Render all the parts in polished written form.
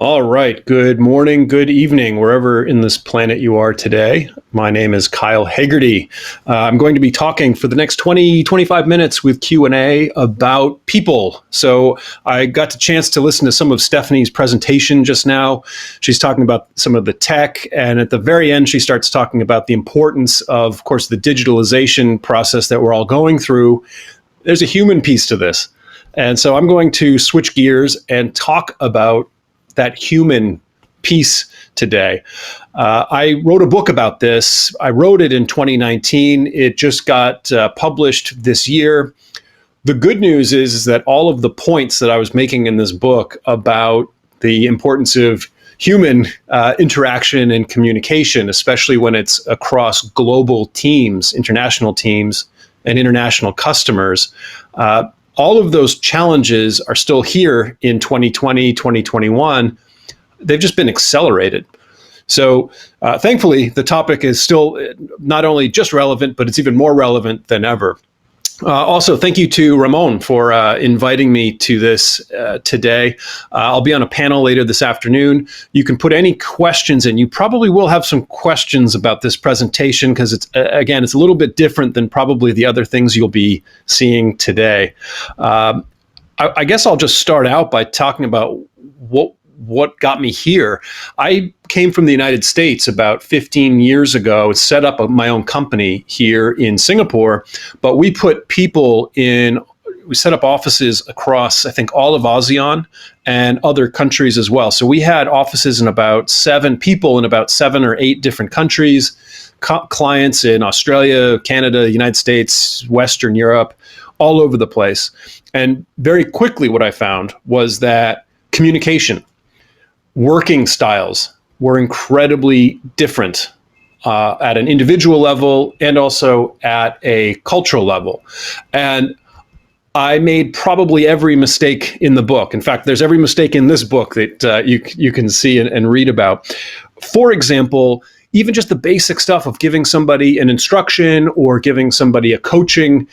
All right. Good morning, good evening, wherever in this planet you are today. My name is Kyle Hegarty. I'm going to be talking for the next 25 minutes with Q&A about people. So I got the chance to listen to some of Stephanie's presentation just now. She's talking about some of the tech, and at the very end, she starts talking about the importance of course, the digitalization process that we're all going through. There's a human piece to this. And so I'm going to switch gears and talk about that human piece today. I wrote a book about this. I wrote it in 2019. It just got published this year. The good news is that all of the points that I was making in this book about the importance of human interaction and communication, especially when it's across global teams, international teams, and international customers, all of those challenges are still here in 2020, 2021. They've just been accelerated. So thankfully, the topic is still not only just relevant, but it's even more relevant than ever. Also, thank you to Ramon for inviting me to this today. I'll be on a panel later this afternoon. You can put any questions in. You probably will have some questions about this presentation because it's a little bit different than probably the other things you'll be seeing today. I guess I'll just start out by talking about what got me here. I came from the United States about 15 years ago, set up my own company here in Singapore, but we set up offices across, I think, all of ASEAN and other countries as well. So we had offices in about 7 or 8 different countries, clients in Australia, Canada, United States, Western Europe, all over the place. And very quickly what I found was that communication, working styles were incredibly different at an individual level and also at a cultural level. And I made probably every mistake in the book. In fact, there's every mistake in this book that you can see and read about. For example, even just the basic stuff of giving somebody an instruction or giving somebody a coaching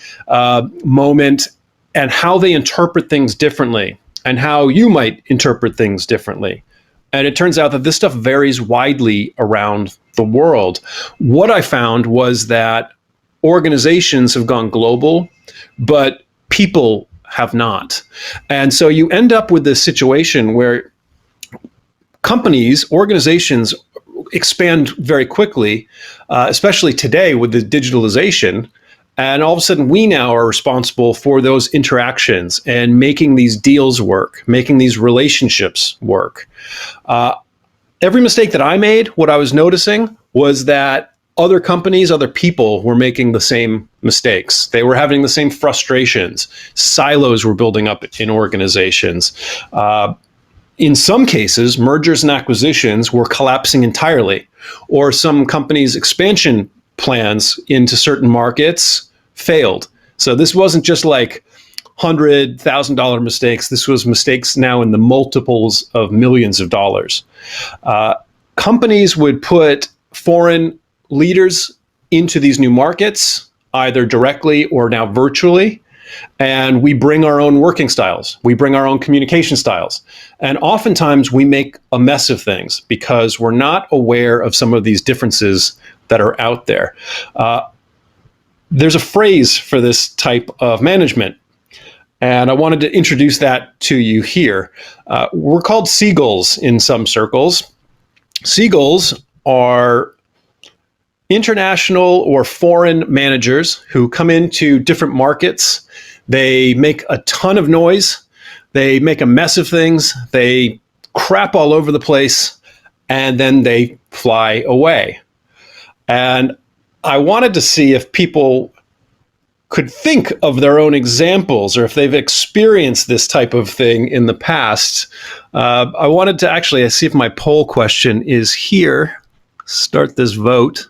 moment and how they interpret things differently and how you might interpret things differently. And it turns out that this stuff varies widely around the world. What I found was that organizations have gone global, but people have not. And so you end up with this situation where organizations expand very quickly, especially today with the digitalization. And all of a sudden, we now are responsible for those interactions and making these deals work, making these relationships work. Every mistake that I made, what I was noticing was that other companies, other people were making the same mistakes. They were having the same frustrations. Silos were building up in organizations. In some cases, mergers and acquisitions were collapsing entirely, or some companies' expansion plans into certain markets failed. So this wasn't just like $100,000 mistakes. This was mistakes now in the multiples of millions of dollars. Companies would put foreign leaders into these new markets, either directly or now virtually. And we bring our own working styles. We bring our own communication styles. And oftentimes we make a mess of things because we're not aware of some of these differences that are out there. There's a phrase for this type of management, and I wanted to introduce that to you here. We're called Seagulls in some circles. Seagulls are international or foreign managers who come into different markets. They make a ton of noise. They make a mess of things. They crap all over the place, and then they fly away. And I wanted to see if people could think of their own examples or if they've experienced this type of thing in the past. I wanted to actually see if my poll question is here. Start this vote.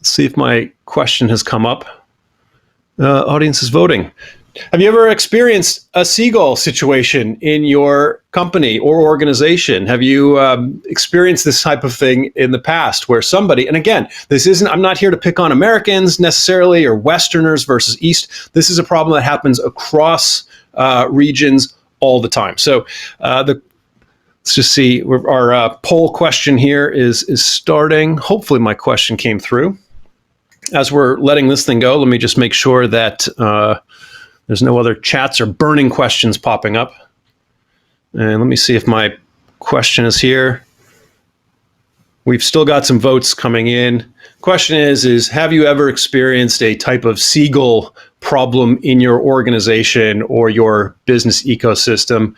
Let's see if my question has come up. Audience is voting. Have you ever experienced a seagull situation in your company or organization? Have you experienced this type of thing in the past where somebody, and again, I'm not here to pick on Americans necessarily or Westerners versus East. This is a problem that happens across regions all the time. So the Let's just see. Our poll question here is starting. Hopefully my question came through. As we're letting this thing go, let me just make sure that there's no other chats or burning questions popping up. And let me see if my question is here. We've still got some votes coming in. Question is have you ever experienced a type of Seagull problem in your organization or your business ecosystem?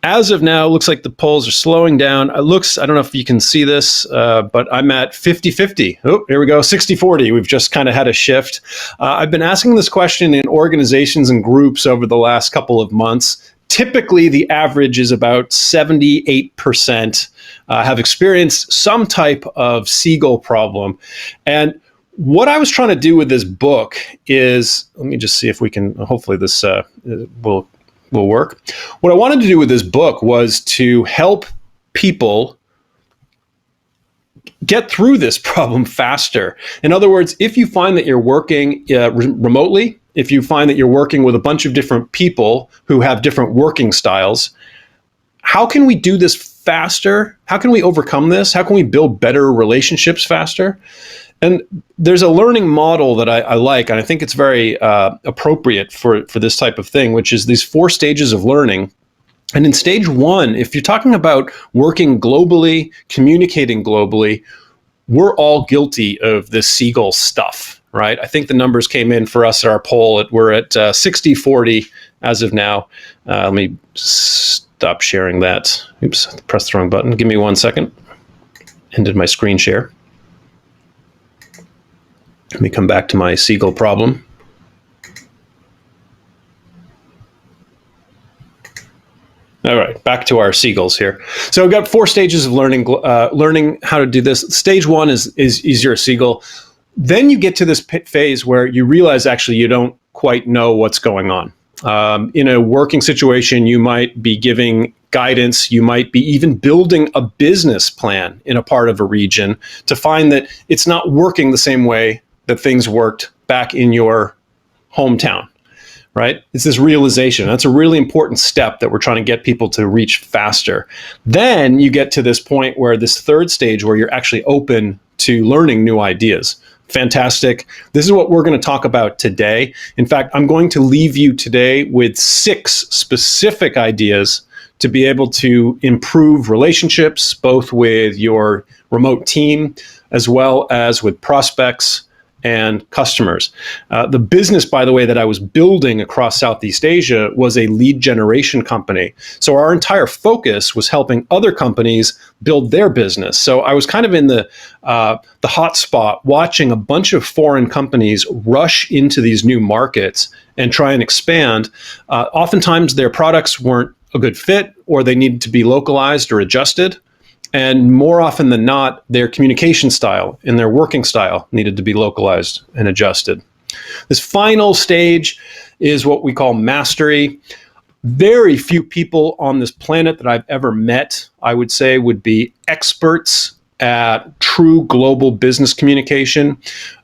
As of now, it looks like the polls are slowing down. I don't know if you can see this, but I'm at 50-50. Oh, here we go, 60-40. We've just kind of had a shift. I've been asking this question in organizations and groups over the last couple of months. Typically, the average is about 78% have experienced some type of Seagull problem. And what I was trying to do with this book is, let me just see if we can, hopefully this will work. What I wanted to do with this book was to help people get through this problem faster. In other words, if you find that you're working remotely, if you find that you're working with a bunch of different people who have different working styles, how can we do this faster? How can we overcome this? How can we build better relationships faster? And there's a learning model that I like, and I think it's very appropriate for this type of thing, which is these 4 stages of learning. And in stage 1, if you're talking about working globally, communicating globally, we're all guilty of this Seagull stuff, right? I think the numbers came in for us at our poll. We're at 60-40 as of now. Let me stop sharing that. Oops, pressed the wrong button. Give me 1 second. Ended my screen share. Let me come back to my Seagull problem. All right, back to our Seagulls here. So we've got 4 stages of learning how to do this. Stage 1 is you're a Seagull. Then you get to this phase where you realize actually you don't quite know what's going on. In a working situation, you might be giving guidance, you might be even building a business plan in a part of a region to find that it's not working the same way that things worked back in your hometown, right? It's this realization. That's a really important step that we're trying to get people to reach faster. Then you get to this point where this 3rd stage where you're actually open to learning new ideas. Fantastic. This is what we're going to talk about today. In fact, I'm going to leave you today with 6 specific ideas to be able to improve relationships, both with your remote team, as well as with prospects and customers. The business, by the way, that I was building across Southeast Asia was a lead generation company. So our entire focus was helping other companies build their business. So I was kind of in the hot spot watching a bunch of foreign companies rush into these new markets and try and expand. Oftentimes their products weren't a good fit, or they needed to be localized or adjusted. And more often than not, their communication style and their working style needed to be localized and adjusted. This final stage is what we call mastery. Very few people on this planet that I've ever met, I would say, would be experts at true global business communication.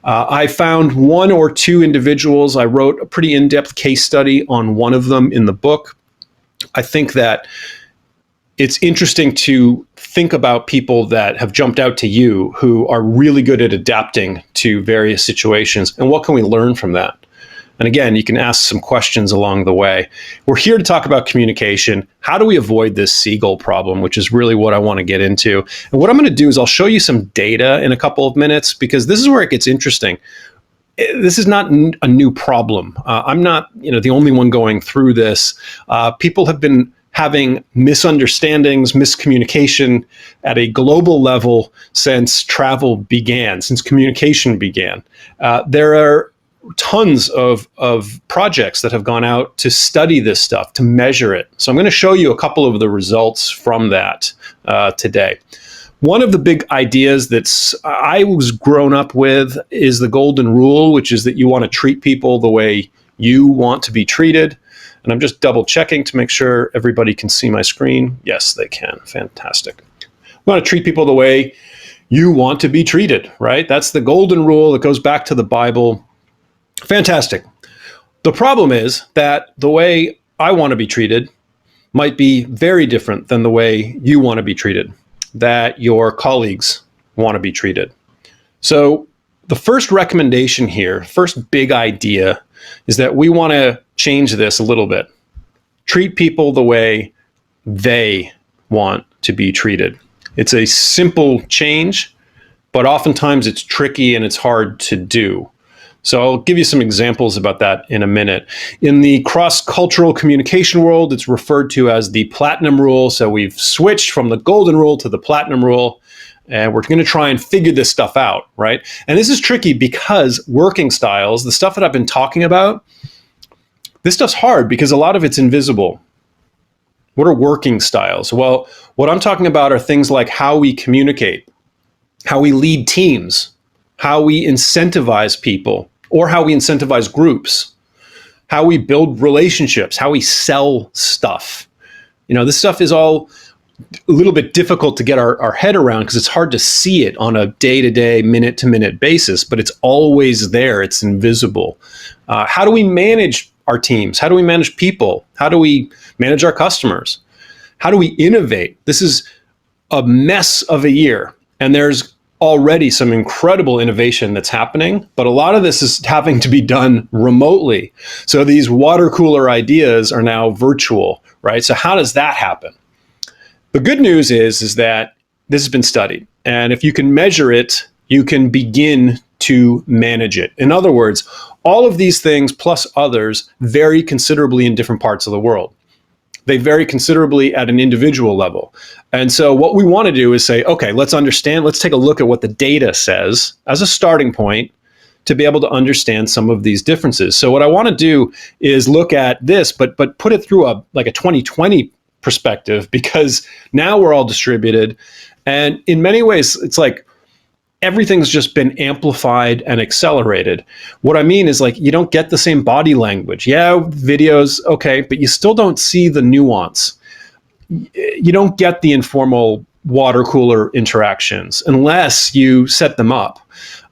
I found 1 or 2 individuals. I wrote a pretty in-depth case study on one of them in the book. I think that it's interesting to think about people that have jumped out to you who are really good at adapting to various situations, and what can we learn from that? And again, you can ask some questions along the way. We're here to talk about communication. How do we avoid this Seagull problem, which is really what I want to get into. And what I'm going to do is I'll show you some data in a couple of minutes, because this is where it gets interesting. This is not a new problem. I'm not, the only one going through this. People have been having misunderstandings, miscommunication at a global level since travel began, since communication began. There are tons of projects that have gone out to study this stuff, to measure it. So I'm going to show you a couple of the results from that today. One of the big ideas I was grown up with is the golden rule, which is that you want to treat people the way you want to be treated. And I'm just double checking to make sure everybody can see my screen. Yes, they can. Fantastic. We want to treat people the way you want to be treated, right? That's the golden rule that goes back to the Bible. Fantastic. The problem is that the way I want to be treated might be very different than the way you want to be treated, that your colleagues want to be treated. So the first recommendation here, first big idea, is that we want to change this a little bit. Treat people the way they want to be treated. It's a simple change, but oftentimes it's tricky and it's hard to do. So I'll give you some examples about that in a minute. In the cross-cultural communication world, it's referred to as the platinum rule. So we've switched from the golden rule to the platinum rule, and we're going to try and figure this stuff out, right? And this is tricky because working styles, the stuff that I've been talking about, this stuff's hard because a lot of it's invisible. What are working styles? Well, what I'm talking about are things like how we communicate, how we lead teams, how we incentivize people, or how we incentivize groups, how we build relationships, how we sell stuff. You know, this stuff is all a little bit difficult to get our head around because it's hard to see it on a day-to-day, minute-to-minute basis, but it's always there. It's invisible. How do we manage our teams? How do we manage people? How do we manage our customers? How do we innovate? This is a mess of a year, and there's already some incredible innovation that's happening, but a lot of this is having to be done remotely. So these water cooler ideas are now virtual, right? So how does that happen? The good news is that this has been studied, and if you can measure it, you can begin to manage it. In other words, all of these things plus others vary considerably in different parts of the world. They vary considerably at an individual level. And so what we want to do is say, okay, let's take a look at what the data says as a starting point to be able to understand some of these differences. So what I want to do is look at this, but put it through a 2020 perspective, because now we're all distributed. And in many ways, it's like everything's just been amplified and accelerated. What I mean is, like, you don't get the same body language. Yeah, videos, okay, but you still don't see the nuance. You don't get the informal water cooler interactions unless you set them up.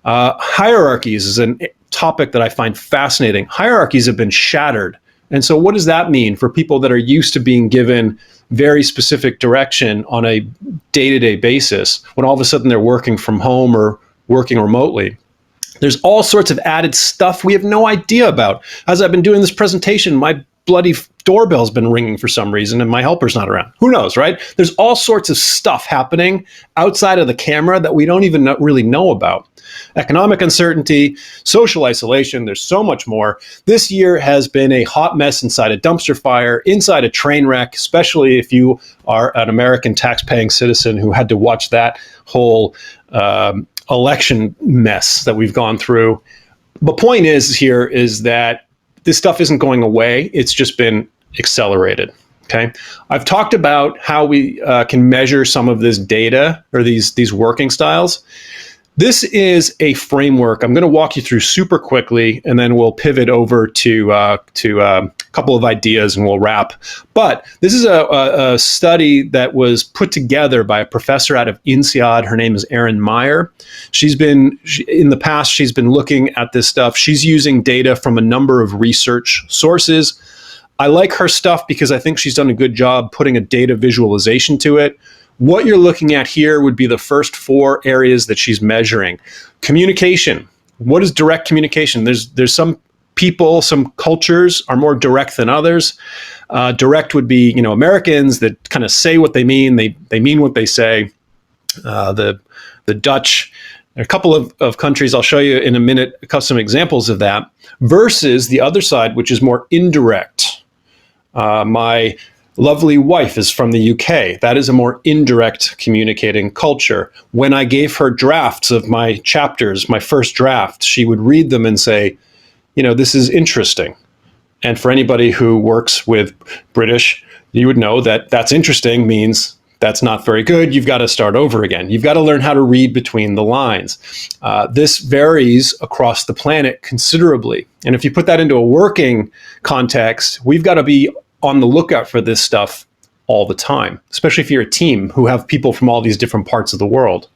Hierarchies is a topic that I find fascinating. Hierarchies have been shattered. And so what does that mean for people that are used to being given very specific direction on a day-to-day basis when all of a sudden they're working from home or working remotely? There's all sorts of added stuff we have no idea about. As I've been doing this presentation, my bloody doorbell's been ringing for some reason and my helper's not around. Who knows, right? There's all sorts of stuff happening outside of the camera that we don't even really know about. Economic uncertainty, social isolation, there's so much more. This year has been a hot mess inside a dumpster fire, inside a train wreck, especially if you are an American tax-paying citizen who had to watch that whole election mess that we've gone through. The point is that this stuff isn't going away. It's just been accelerated. Okay, I've talked about how we can measure some of this data or these working styles. This is a framework I'm going to walk you through super quickly, and then we'll pivot over to a couple of ideas and we'll wrap. But this is a study that was put together by a professor out of INSEAD. Her name is Erin Meyer. In the past, she's been looking at this stuff. She's using data from a number of research sources. I like her stuff because I think she's done a good job putting a data visualization to it. What you're looking at here would be the first 4 areas that she's measuring. Communication. What is direct communication? There's some people, some cultures are more direct than others. Direct would be, Americans that kind of say what they mean. They mean what they say. The Dutch, a couple of countries, I'll show you in a minute some examples of that, versus the other side, which is more indirect. My lovely wife is from the UK. That is a more indirect communicating culture. When I gave her drafts of my chapters, my first draft, she would read them and say, this is interesting. And for anybody who works with British, you would know that that's interesting means that's not very good. You've got to start over again. You've got to learn how to read between the lines. This varies across the planet considerably. And if you put that into a working context, we've got to be on the lookout for this stuff all the time, especially if you're a team who have people from all these different parts of the world.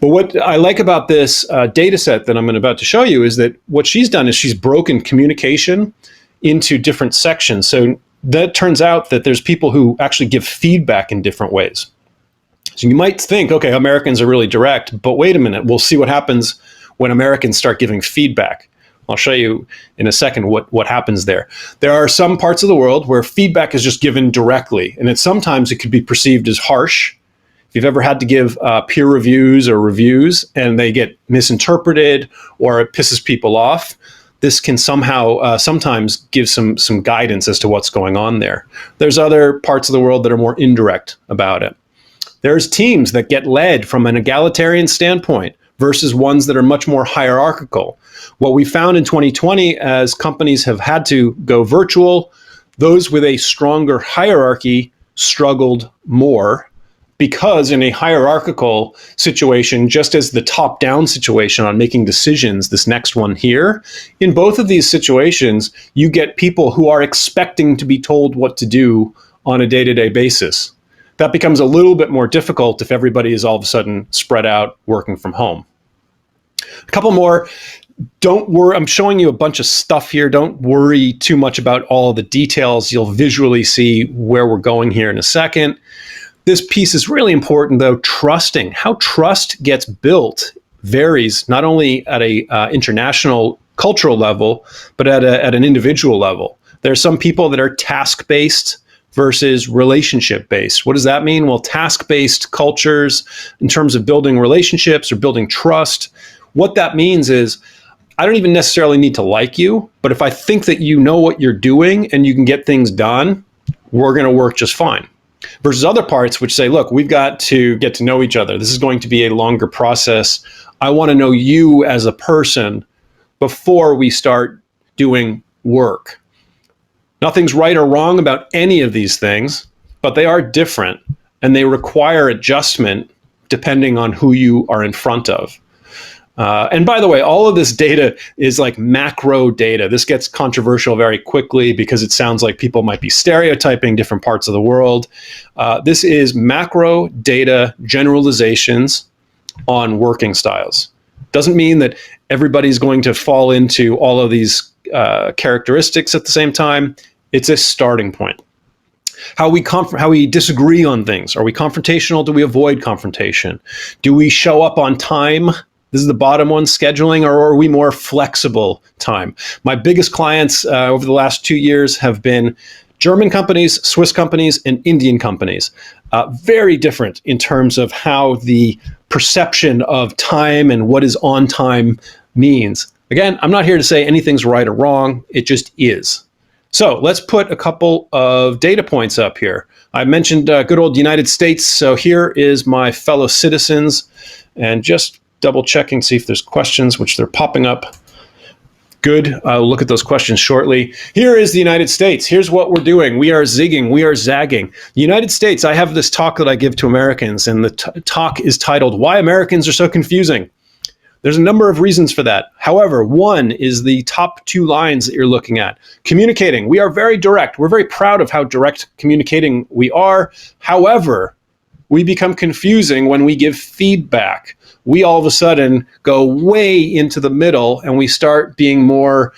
But what I like about this data set that I'm about to show you is that what she's done is she's broken communication into different sections. So that turns out that there's people who actually give feedback in different ways. So you might think, okay, Americans are really direct, but wait a minute, we'll see what happens when Americans start giving feedback. I'll show you in a second what happens there. There are some parts of the world where feedback is just given directly, and sometimes it could be perceived as harsh. If you've ever had to give peer reviews or reviews and they get misinterpreted or it pisses people off, this can somehow sometimes give some guidance as to what's going on there. There's other parts of the world that are more indirect about it. There's teams that get led from an egalitarian standpoint versus ones that are much more hierarchical. What we found in 2020, as companies have had to go virtual, those with a stronger hierarchy struggled more, because in a hierarchical situation, just as the top-down situation on making decisions, this next one here, in both of these situations, you get people who are expecting to be told what to do on a day-to-day basis. That becomes a little bit more difficult if everybody is all of a sudden spread out working from home. A couple more. Don't worry, I'm showing you a bunch of stuff here. Don't worry too much about all the details. You'll visually see where we're going here in a second. This piece is really important, though. Trusting. How trust gets built varies not only at a international cultural level, but at an individual level. There are some people that are task-based versus relationship-based. What does that mean? Well, task-based cultures, in terms of building relationships or building trust, what that means is, I don't even necessarily need to like you, but if I think that you know what you're doing and you can get things done, we're going to work just fine. Versus other parts which say, look, we've got to get to know each other. This is going to be a longer process. I want to know you as a person before we start doing work. Nothing's right or wrong about any of these things, but they are different and they require adjustment depending on who you are in front of. And by the way, all of this data is like macro data. This gets controversial very quickly because it sounds like people might be stereotyping different parts of the world. This is macro data generalizations on working styles. Doesn't mean that everybody's going to fall into all of these characteristics at the same time. It's a starting point. How we disagree on things. Are we confrontational? Do we avoid confrontation? Do we show up on time? This is the bottom one, scheduling, or are we more flexible time? My biggest clients over the last 2 years have been German companies, Swiss companies, and Indian companies. Very different in terms of how the perception of time and what is on time means. Again, I'm not here to say anything's right or wrong. It just is. So let's put a couple of data points up here. I mentioned good old United States. So here is my fellow citizens, and just double checking, see if there's questions, which they're popping up. Good. I'll look at those questions shortly. Here is the United States. Here's what we're doing. We are zigging. We are zagging. The United States, I have this talk that I give to Americans, and the talk is titled, Why Americans Are So Confusing. There's a number of reasons for that. However, one is the top 2 lines that you're looking at. Communicating. We are very direct. We're very proud of how direct communicating we are. However, we become confusing when we give feedback. We all of a sudden go way into the middle and we start being more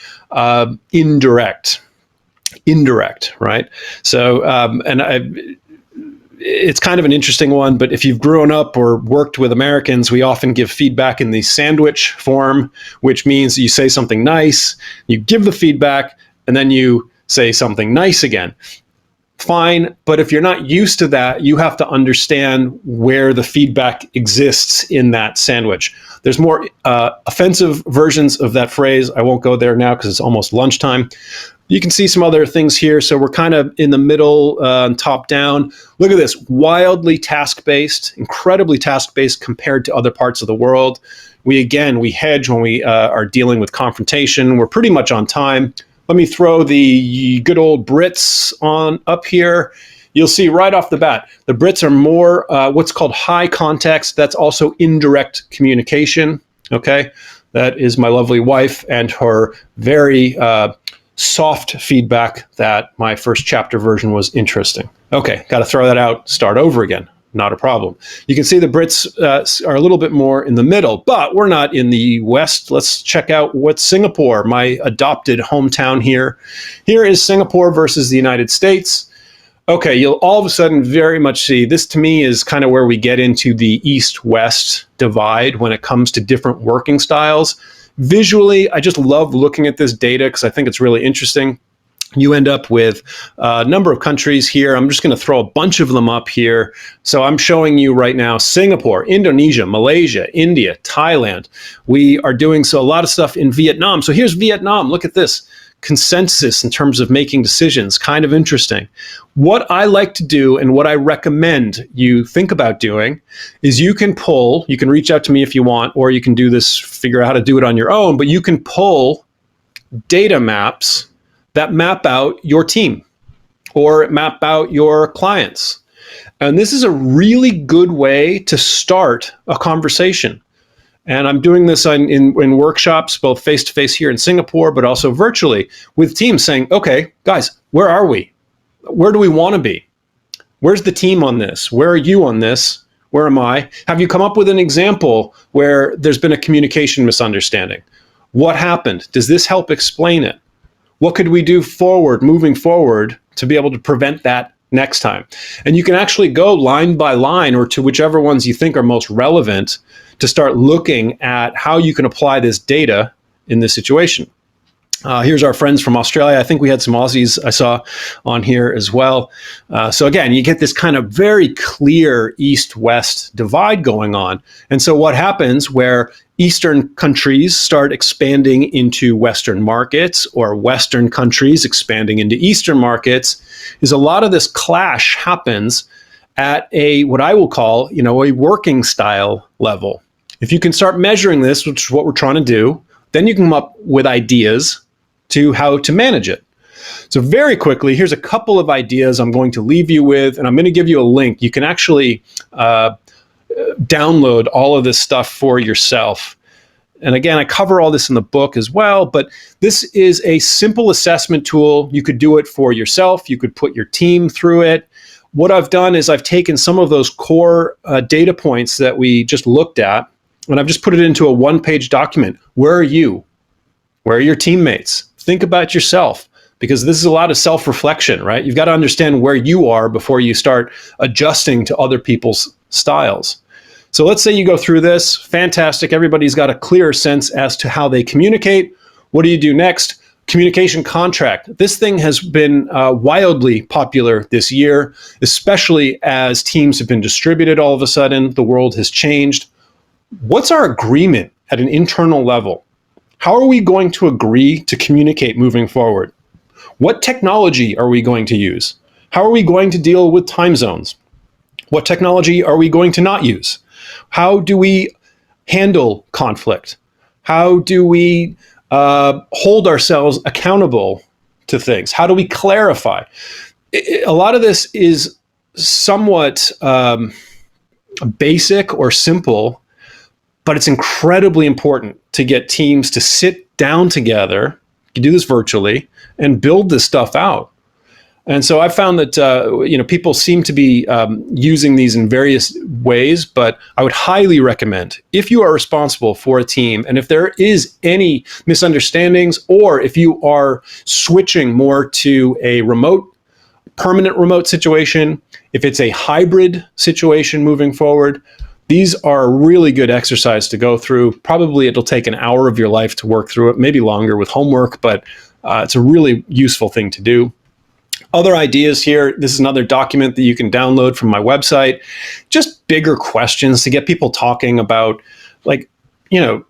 indirect, right? So, it's kind of an interesting one, but if you've grown up or worked with Americans, we often give feedback in the sandwich form, which means you say something nice, you give the feedback, and then you say something nice again. Fine, but if you're not used to that, you have to understand where the feedback exists in that sandwich. There's more offensive versions of that phrase. I won't go there now because it's almost lunchtime. You can see some other things here. So we're kind of in the middle, top down. Look at this, wildly task-based, incredibly task-based compared to other parts of the world. We hedge when we are dealing with confrontation. We're pretty much on time. Let me throw the good old Brits on up here. You'll see right off the bat, the Brits are more what's called high context. That's also indirect communication, okay? That is my lovely wife and her very soft feedback that my first chapter version was interesting. Okay, got to throw that out, start over again. not a problem. You can see the Brits are a little bit more in the middle, but we're not in the West. Let's check out what's Singapore, my adopted hometown here. Here is Singapore versus the United States. Okay, you'll all of a sudden very much see this. To me is kind of where we get into the East-West divide when it comes to different working styles. Visually, I just love looking at this data because I think it's really interesting. You end up with a number of countries here. I'm just going to throw a bunch of them up here. So I'm showing you right now Singapore, Indonesia, Malaysia, India, Thailand. We are doing a lot of stuff in Vietnam. So here's Vietnam. Look at this. Consensus in terms of making decisions. Kind of interesting. What I like to do and what I recommend you think about doing is you can reach out to me if you want, or you can do this, figure out how to do it on your own, but you can pull data maps that map out your team or map out your clients. And this is a really good way to start a conversation. And I'm doing this in workshops, both face-to-face here in Singapore, but also virtually with teams saying, okay, guys, where are we? Where do we want to be? Where's the team on this? Where are you on this? Where am I? Have you come up with an example where there's been a communication misunderstanding? What happened? Does this help explain it? What could we do moving forward to be able to prevent that next time? And you can actually go line by line or to whichever ones you think are most relevant to start looking at how you can apply this data in this situation. Here's our friends from Australia. I think we had some Aussies I saw on here as well. So again, you get this kind of very clear East-West divide going on. And so what happens where Eastern countries start expanding into Western markets, or Western countries expanding into Eastern markets, is a lot of this clash happens at what I will call, a working style level. If you can start measuring this, which is what we're trying to do, then you can come up with ideas to how to manage it. So very quickly, here's a couple of ideas I'm going to leave you with, and I'm going to give you a link. You can actually download all of this stuff for yourself. And again, I cover all this in the book as well, but this is a simple assessment tool. You could do it for yourself. You could put your team through it. What I've done is I've taken some of those core data points that we just looked at, and I've just put it into a one-page document. Where are you? Where are your teammates? Think about yourself, because this is a lot of self-reflection, right? You've got to understand where you are before you start adjusting to other people's styles. So let's say you go through this. Fantastic. Everybody's got a clearer sense as to how they communicate. What do you do next? Communication contract. This thing has been wildly popular this year, especially as teams have been distributed all of a sudden. The world has changed. What's our agreement at an internal level? How are we going to agree to communicate moving forward? What technology are we going to use? How are we going to deal with time zones? What technology are we going to not use? How do we handle conflict? How do we hold ourselves accountable to things? How do we clarify? A lot of this is somewhat basic or simple, but it's incredibly important to get teams to sit down together, you can do this virtually, and build this stuff out. And so I found that people seem to be using these in various ways, but I would highly recommend, if you are responsible for a team, and if there is any misunderstandings, or if you are switching more to a permanent remote situation, if it's a hybrid situation moving forward, these are a really good exercise to go through. Probably it'll take an hour of your life to work through it, maybe longer with homework, but it's a really useful thing to do. Other ideas here. This is another document that you can download from my website. Just bigger questions to get people talking about,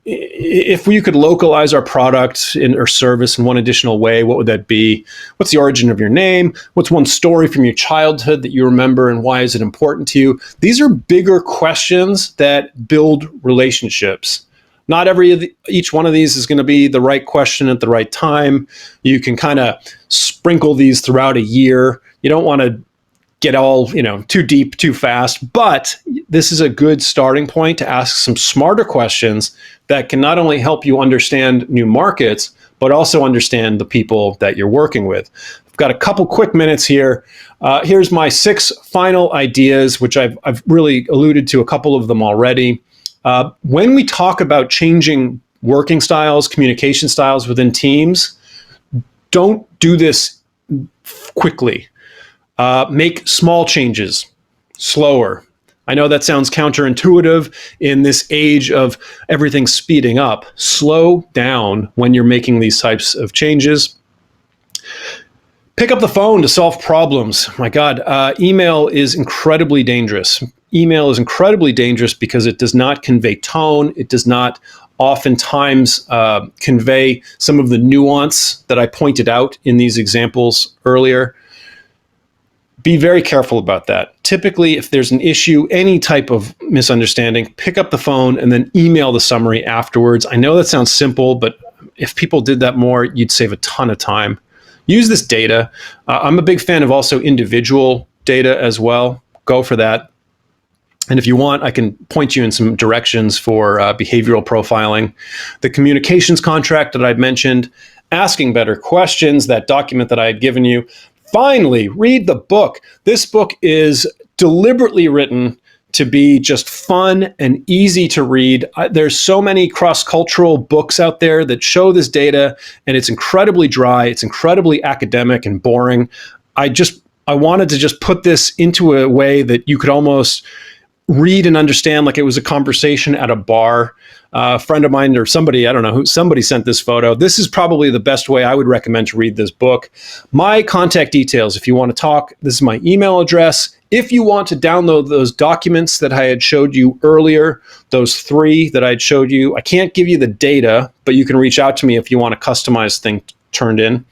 if we could localize our product or service in one additional way, what would that be? What's the origin of your name? What's one story from your childhood that you remember, and why is it important to you? These are bigger questions that build relationships. Not each one of these is going to be the right question at the right time. You can kind of sprinkle these throughout a year. You don't want to get all, too deep, too fast, but this is a good starting point to ask some smarter questions that can not only help you understand new markets, but also understand the people that you're working with. I've got a couple quick minutes here. Here's my 6 final ideas, which I've really alluded to a couple of them already. When we talk about changing working styles, communication styles within teams, don't do this quickly. Make small changes, slower. I know that sounds counterintuitive in this age of everything speeding up. Slow down when you're making these types of changes. Pick up the phone to solve problems. My God, email is incredibly dangerous. Email is incredibly dangerous because it does not convey tone. It does not oftentimes convey some of the nuance that I pointed out in these examples earlier. Be very careful about that. Typically, if there's an issue, any type of misunderstanding, pick up the phone and then email the summary afterwards. I know that sounds simple, but if people did that more, you'd save a ton of time. Use this data. I'm a big fan of also individual data as well. Go for that. And if you want, I can point you in some directions for behavioral profiling. The communications contract that I'd mentioned, asking better questions, that document that I had given you. Finally, read the book. This book is deliberately written to be just fun and easy to read. There's so many cross-cultural books out there that show this data, and it's incredibly dry. It's incredibly academic and boring. I wanted to just put this into a way that you could almost read and understand like it was a conversation at a bar. A friend of mine or somebody, I don't know who, somebody sent this photo. This is probably the best way I would recommend to read this book. My contact details, if you want to talk, this is my email address. If you want to download those documents that I had showed you earlier, those 3 that I had showed you, I can't give you the data, but you can reach out to me if you want a customized thing turned in.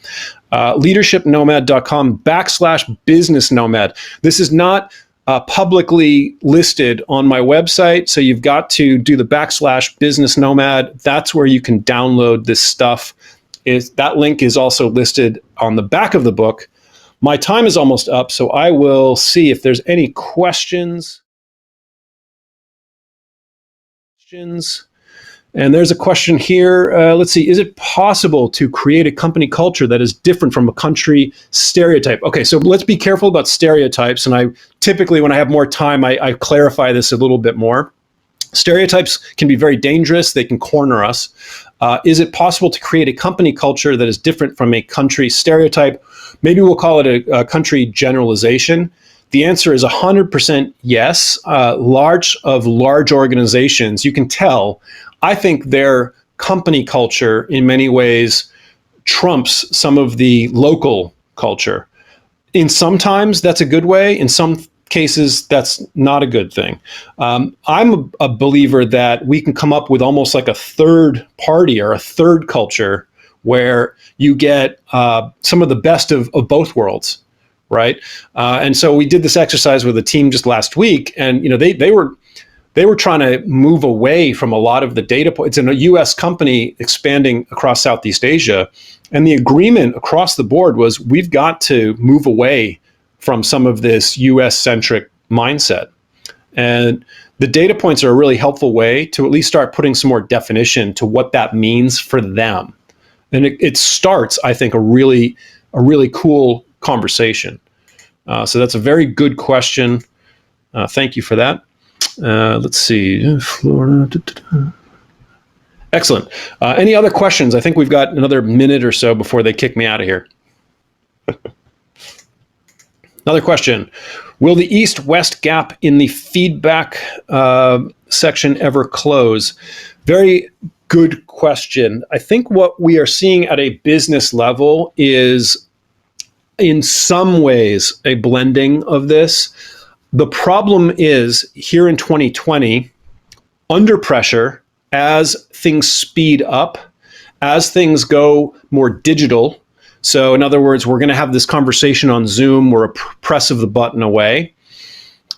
leadershipnomad.com/business nomad. This is not publicly listed on my website, so you've got to do the /business nomad. That's where you can download this stuff. That link is also listed on the back of the book. My time is almost up, so I will see if there's any questions. And there's a question here. Let's see. Is it possible to create a company culture that is different from a country stereotype? Okay, so let's be careful about stereotypes. And I typically, when I have more time, I clarify this a little bit more. Stereotypes can be very dangerous. They can corner us. Is it possible to create a company culture that is different from a country stereotype? Maybe we'll call it a country generalization. The answer is 100% yes. Large organizations, you can tell, I think their company culture in many ways trumps some of the local culture. In sometimes that's a good way. In some cases, that's not a good thing. I'm a believer that we can come up with almost like a third party or a third culture where you get some of the best of both worlds, right? And so we did this exercise with a team just last week, and they were trying to move away from a lot of the data points. It's a U.S. company expanding across Southeast Asia. And the agreement across the board was we've got to move away from some of this U.S.-centric mindset. And the data points are a really helpful way to at least start putting some more definition to what that means for them. And it starts, I think, a really cool conversation. So that's a very good question. Thank you for that. Let's see, Florida. Excellent. Any other questions? I think we've got another minute or so before they kick me out of here. Another question. Will the east-west gap in the feedback section ever close? Very good question. I think what we are seeing at a business level is, in some ways, a blending of this. The problem is, here in 2020, under pressure, as things speed up, as things go more digital, so in other words, we're going to have this conversation on Zoom, we're a press of the button away.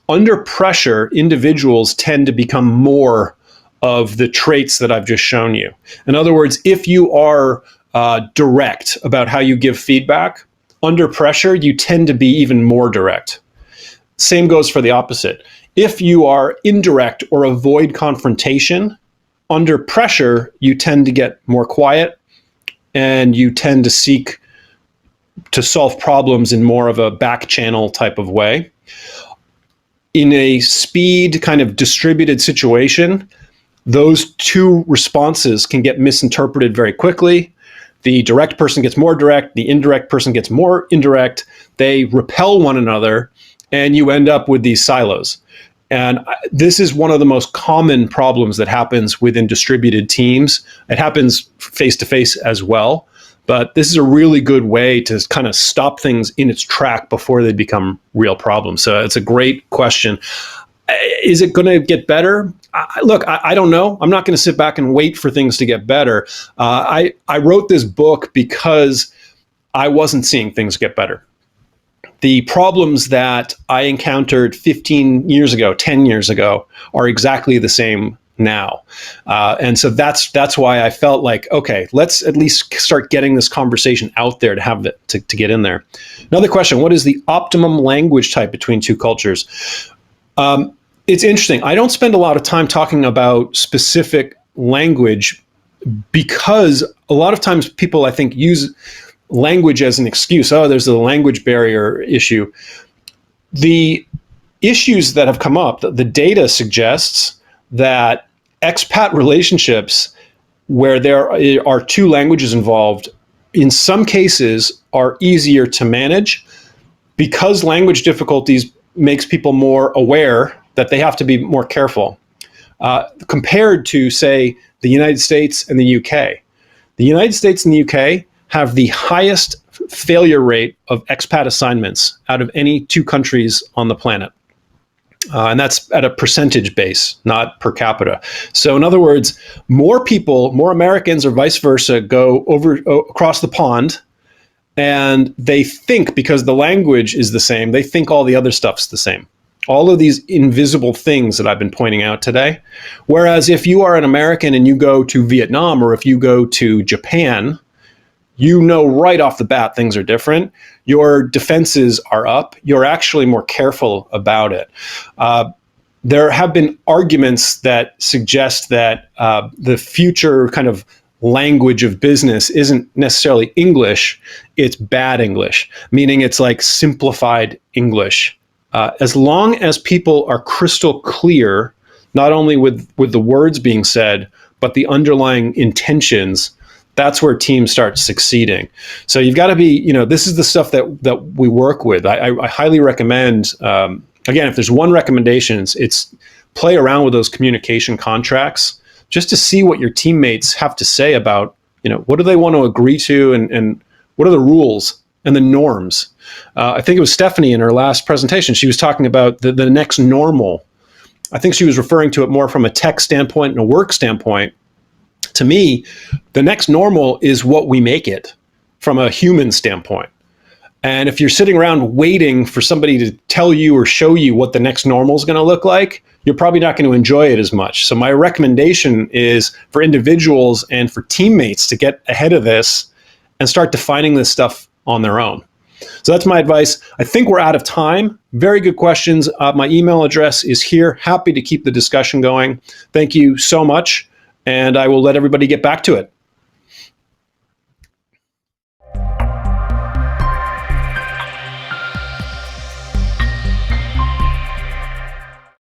Under pressure, individuals tend to become more of the traits that I've just shown you. In other words, if you are direct about how you give feedback, under pressure, you tend to be even more direct. Same goes for the opposite. If you are indirect or avoid confrontation, under pressure, you tend to get more quiet and you tend to seek solve problems in more of a back channel type of way. In a speed kind of distributed situation, those two responses can get misinterpreted very quickly. The direct person gets more direct, the indirect person gets more indirect. They repel one another, and you end up with these silos. And this is one of the most common problems that happens within distributed teams. It happens face-to-face as well. But this is a really good way to kind of stop things in its track before they become real problems. So it's a great question. Is it going to get better? Look, I don't know. I'm not going to sit back and wait for things to get better. I wrote this book because I wasn't seeing things get better. The problems that I encountered 15 years ago, 10 years ago, are exactly the same now. And so that's why I felt like, okay, let's at least start getting this conversation out there to have to get in there. Another question, what is the optimum language type between two cultures? It's interesting. I don't spend a lot of time talking about specific language because a lot of times people, I think, use language as an excuse. Oh, there's a language barrier issue. The issues that have come up, the data suggests that expat relationships where there are two languages involved, in some cases are easier to manage because language difficulties makes people more aware that they have to be more careful compared to, say, the United States and the UK. The United States and the UK have the highest failure rate of expat assignments out of any two countries on the planet. And that's at a percentage base, not per capita. So in other words, more people, more Americans or vice versa, go across the pond, and they think, because the language is the same, they think all the other stuff's the same. All of these invisible things that I've been pointing out today. Whereas if you are an American and you go to Vietnam, or if you go to Japan, you know right off the bat things are different. Your defenses are up. You're actually more careful about it. There have been arguments that suggest that the future kind of language of business isn't necessarily English, it's bad English, meaning it's like simplified English. As long as people are crystal clear, not only with the words being said, but the underlying intentions, that's where teams start succeeding. So you've got to be, this is the stuff that we work with. I highly recommend, again, if there's one recommendation, it's play around with those communication contracts just to see what your teammates have to say about, what do they want to agree to and what are the rules and the norms. I think it was Stephanie in her last presentation. She was talking about the next normal. I think she was referring to it more from a tech standpoint and a work standpoint. To me, the next normal is what we make it from a human standpoint. And if you're sitting around waiting for somebody to tell you or show you what the next normal is going to look like, you're probably not going to enjoy it as much. So my recommendation is for individuals and for teammates to get ahead of this and start defining this stuff on their own. So that's my advice. I think we're out of time. Very good questions. My email address is here. Happy to keep the discussion going. Thank you so much. And I will let everybody get back to it.